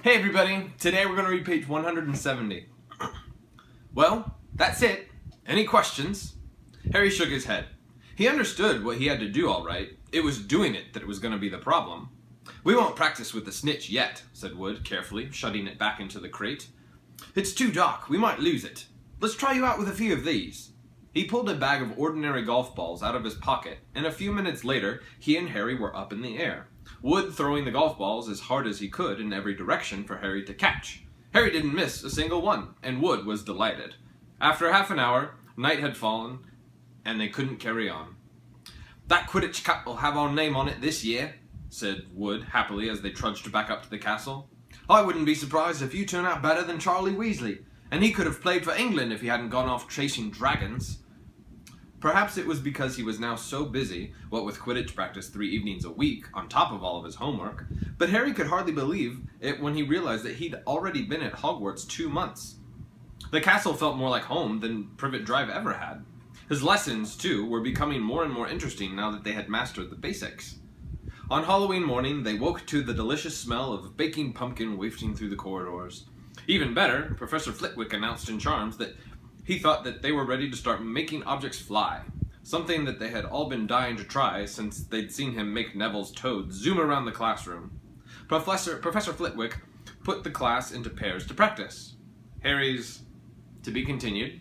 Hey everybody, today we're going to read page 170. Well, that's it. Any questions? Harry shook his head. He understood what he had to do all right. It was doing it that was going to be the problem. We won't practice with the snitch yet, said Wood carefully, shutting it back into the crate. It's too dark, we might lose it. Let's try you out with a few of these. He pulled a bag of ordinary golf balls out of his pocket, and a few minutes later, he and Harry were up in the air, Wood throwing the golf balls as hard as he could in every direction for Harry to catch. Harry didn't miss a single one, and Wood was delighted. After half an hour, night had fallen, and they couldn't carry on. That Quidditch Cup will have our name on it this year, said Wood happily as they trudged back up to the castle. I wouldn't be surprised if you turn out better than Charlie Weasley, and he could have played for England if he hadn't gone off chasing dragons. Perhaps it was because he was now so busy, what with Quidditch practice 3 evenings a week, on top of all of his homework, but Harry could hardly believe it when he realized that he'd already been at Hogwarts 2 months. The castle felt more like home than Privet Drive ever had. His lessons, too, were becoming more and more interesting now that they had mastered the basics. On Halloween morning, they woke to the delicious smell of baking pumpkin wafting through the corridors. Even better, Professor Flitwick announced in Charms that he thought that they were ready to start making objects fly, something that they had all been dying to try since they'd seen him make Neville's toad zoom around the classroom. Professor Flitwick put the class into pairs to practice. Harry's to be continued.